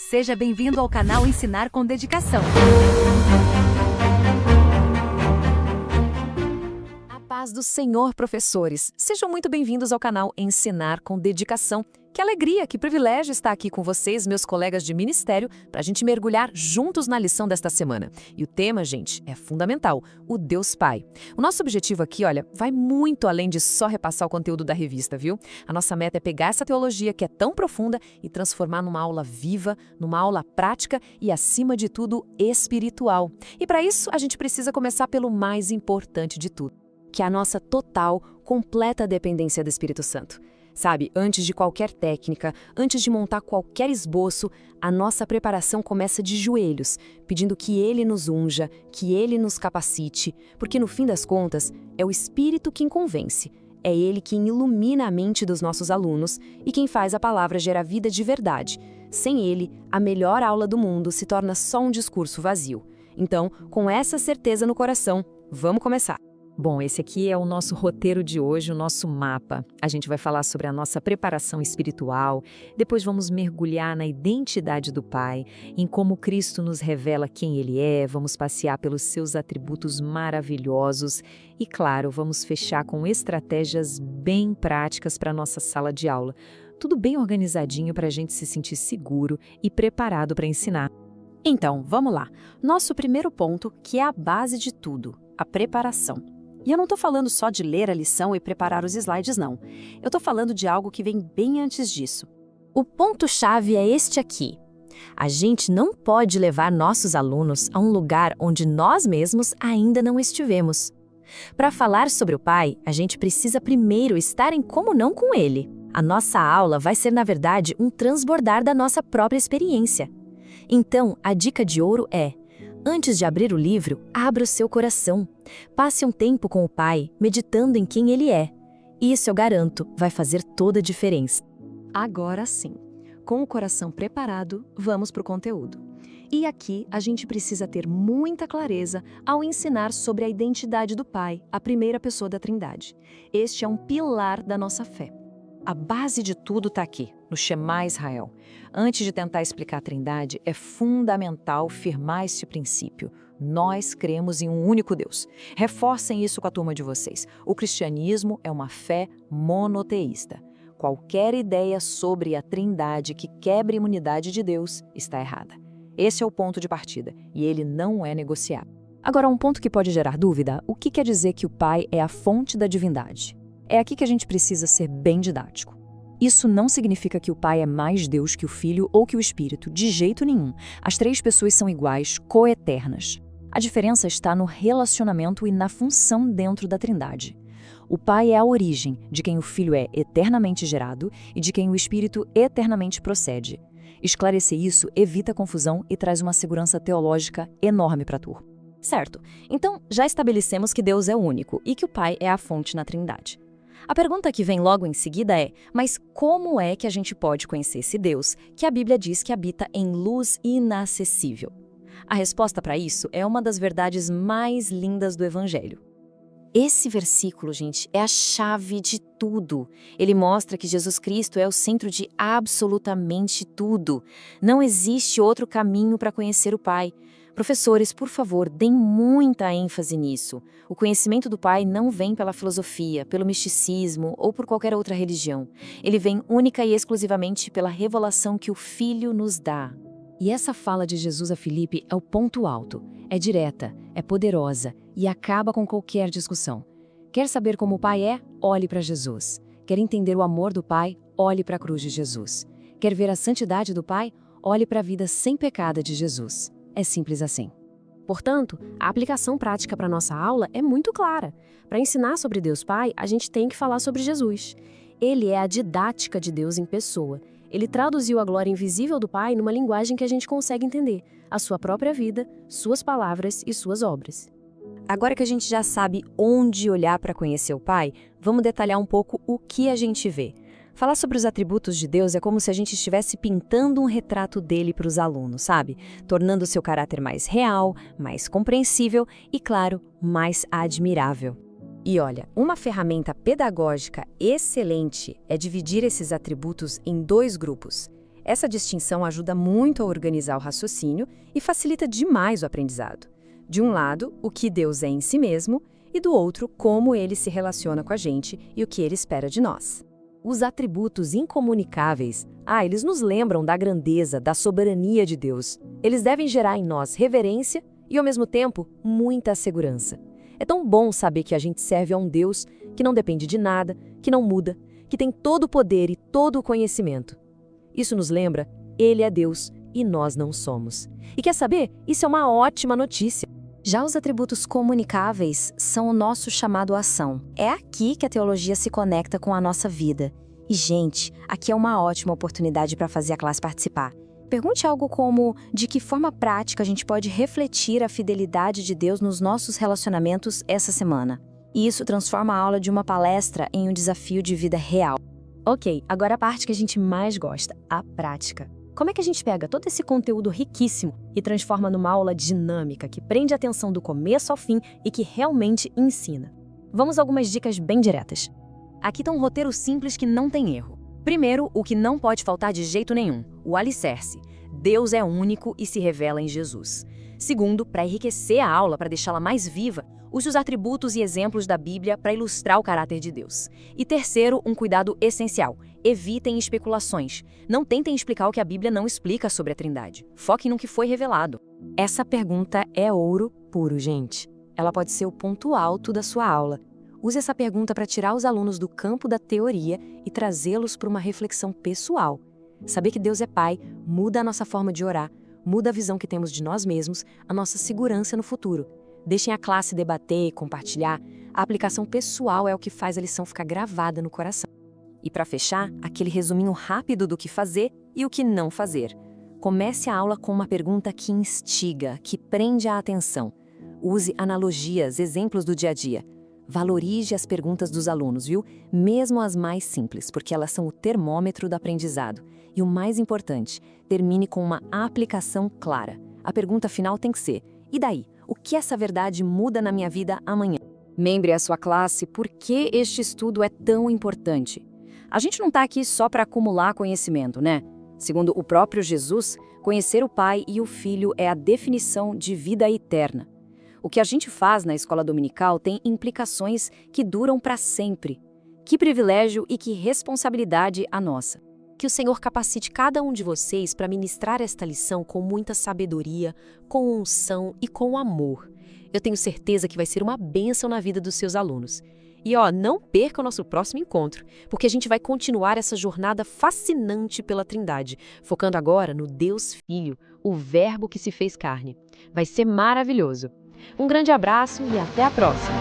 Seja bem-vindo ao canal Ensinar com Dedicação. A paz do Senhor, professores! Sejam muito bem-vindos ao canal Ensinar com Dedicação. Que alegria, que privilégio estar aqui com vocês, meus colegas de ministério, para a gente mergulhar juntos na lição desta semana. E o tema, gente, é fundamental, o Deus Pai. O nosso objetivo aqui, olha, vai muito além de só repassar o conteúdo da revista, viu? A nossa meta é pegar essa teologia que é tão profunda e transformar numa aula viva, numa aula prática e, acima de tudo, espiritual. E para isso, a gente precisa começar pelo mais importante de tudo, que é a nossa total, completa dependência do Espírito Santo. Sabe, antes de qualquer técnica, antes de montar qualquer esboço, a nossa preparação começa de joelhos, pedindo que Ele nos unja, que Ele nos capacite, porque no fim das contas, é o Espírito quem convence, é Ele quem ilumina a mente dos nossos alunos e quem faz a palavra gerar vida de verdade. Sem Ele, a melhor aula do mundo se torna só um discurso vazio. Então, com essa certeza no coração, vamos começar. Bom, esse aqui é o nosso roteiro de hoje, o nosso mapa. A gente vai falar sobre a nossa preparação espiritual, depois vamos mergulhar na identidade do Pai, em como Cristo nos revela quem Ele é, vamos passear pelos seus atributos maravilhosos e, claro, vamos fechar com estratégias bem práticas para a nossa sala de aula. Tudo bem organizadinho para a gente se sentir seguro e preparado para ensinar. Então, vamos lá. Nosso primeiro ponto, que é a base de tudo, a preparação. E eu não estou falando só de ler a lição e preparar os slides, não. Eu estou falando de algo que vem bem antes disso. O ponto-chave é este aqui. A gente não pode levar nossos alunos a um lugar onde nós mesmos ainda não estivemos. Para falar sobre o Pai, a gente precisa primeiro estar em comunhão com Ele. A nossa aula vai ser, na verdade, um transbordar da nossa própria experiência. Então, a dica de ouro é: antes de abrir o livro, abra o seu coração. Passe um tempo com o Pai, meditando em quem Ele é. Isso, eu garanto, vai fazer toda a diferença. Agora sim, com o coração preparado, vamos para o conteúdo. E aqui a gente precisa ter muita clareza ao ensinar sobre a identidade do Pai, a primeira pessoa da Trindade. Este é um pilar da nossa fé. A base de tudo está aqui, no Shema Israel. Antes de tentar explicar a Trindade, é fundamental firmar este princípio. Nós cremos em um único Deus. Reforcem isso com a turma de vocês. O cristianismo é uma fé monoteísta. Qualquer ideia sobre a Trindade que quebre a imunidade de Deus está errada. Esse é o ponto de partida, e ele não é negociável. Agora, um ponto que pode gerar dúvida: o que quer dizer que o Pai é a fonte da divindade? É aqui que a gente precisa ser bem didático. Isso não significa que o Pai é mais Deus que o Filho ou que o Espírito, de jeito nenhum. As três pessoas são iguais, coeternas. A diferença está no relacionamento e na função dentro da Trindade. O Pai é a origem, de quem o Filho é eternamente gerado e de quem o Espírito eternamente procede. Esclarecer isso evita confusão e traz uma segurança teológica enorme para a turma. Certo, então já estabelecemos que Deus é único e que o Pai é a fonte na Trindade. A pergunta que vem logo em seguida é: mas como é que a gente pode conhecer esse Deus que a Bíblia diz que habita em luz inacessível? A resposta para isso é uma das verdades mais lindas do Evangelho. Esse versículo, gente, é a chave de tudo. Ele mostra que Jesus Cristo é o centro de absolutamente tudo. Não existe outro caminho para conhecer o Pai. Professores, por favor, deem muita ênfase nisso. O conhecimento do Pai não vem pela filosofia, pelo misticismo ou por qualquer outra religião. Ele vem única e exclusivamente pela revelação que o Filho nos dá. E essa fala de Jesus a Filipe é o ponto alto. É direta, é poderosa e acaba com qualquer discussão. Quer saber como o Pai é? Olhe para Jesus. Quer entender o amor do Pai? Olhe para a cruz de Jesus. Quer ver a santidade do Pai? Olhe para a vida sem pecado de Jesus. É simples assim. Portanto, a aplicação prática para a nossa aula é muito clara. Para ensinar sobre Deus Pai, a gente tem que falar sobre Jesus. Ele é a didática de Deus em pessoa. Ele traduziu a glória invisível do Pai numa linguagem que a gente consegue entender, a sua própria vida, suas palavras e suas obras. Agora que a gente já sabe onde olhar para conhecer o Pai, vamos detalhar um pouco o que a gente vê. Falar sobre os atributos de Deus é como se a gente estivesse pintando um retrato dele para os alunos, sabe? Tornando seu caráter mais real, mais compreensível e, claro, mais admirável. E olha, uma ferramenta pedagógica excelente é dividir esses atributos em dois grupos. Essa distinção ajuda muito a organizar o raciocínio e facilita demais o aprendizado. De um lado, o que Deus é em si mesmo, e do outro, como ele se relaciona com a gente e o que ele espera de nós. Os atributos incomunicáveis, eles nos lembram da grandeza, da soberania de Deus. Eles devem gerar em nós reverência e, ao mesmo tempo, muita segurança. É tão bom saber que a gente serve a um Deus que não depende de nada, que não muda, que tem todo o poder e todo o conhecimento. Isso nos lembra, Ele é Deus e nós não somos. E quer saber? Isso é uma ótima notícia. Já os atributos comunicáveis são o nosso chamado à ação. É aqui que a teologia se conecta com a nossa vida. E, gente, aqui é uma ótima oportunidade para fazer a classe participar. Pergunte algo como: de que forma prática a gente pode refletir a fidelidade de Deus nos nossos relacionamentos essa semana? E isso transforma a aula de uma palestra em um desafio de vida real. Ok, agora a parte que a gente mais gosta, a prática. Como é que a gente pega todo esse conteúdo riquíssimo e transforma numa aula dinâmica que prende a atenção do começo ao fim e que realmente ensina? Vamos a algumas dicas bem diretas. Aqui está um roteiro simples que não tem erro. Primeiro, o que não pode faltar de jeito nenhum, o alicerce. Deus é único e se revela em Jesus. Segundo, para enriquecer a aula, para deixá-la mais viva, use os atributos e exemplos da Bíblia para ilustrar o caráter de Deus. E terceiro, um cuidado essencial. Evitem especulações. Não tentem explicar o que a Bíblia não explica sobre a Trindade. Foquem no que foi revelado. Essa pergunta é ouro puro, gente. Ela pode ser o ponto alto da sua aula. Use essa pergunta para tirar os alunos do campo da teoria e trazê-los para uma reflexão pessoal. Saber que Deus é Pai muda a nossa forma de orar, muda a visão que temos de nós mesmos, a nossa segurança no futuro. Deixem a classe debater e compartilhar. A aplicação pessoal é o que faz a lição ficar gravada no coração. E para fechar, aquele resuminho rápido do que fazer e o que não fazer. Comece a aula com uma pergunta que instiga, que prende a atenção. Use analogias, exemplos do dia a dia. Valorize as perguntas dos alunos, viu? Mesmo as mais simples, porque elas são o termômetro do aprendizado. E o mais importante, termine com uma aplicação clara. A pergunta final tem que ser: e daí? O que essa verdade muda na minha vida amanhã? Membre a sua classe por que este estudo é tão importante. A gente não está aqui só para acumular conhecimento, né? Segundo o próprio Jesus, conhecer o Pai e o Filho é a definição de vida eterna. O que a gente faz na escola dominical tem implicações que duram para sempre. Que privilégio e que responsabilidade a nossa. Que o Senhor capacite cada um de vocês para ministrar esta lição com muita sabedoria, com unção e com amor. Eu tenho certeza que vai ser uma bênção na vida dos seus alunos. E não perca o nosso próximo encontro, porque a gente vai continuar essa jornada fascinante pela Trindade, focando agora no Deus Filho, o Verbo que se fez carne. Vai ser maravilhoso. Um grande abraço e até a próxima!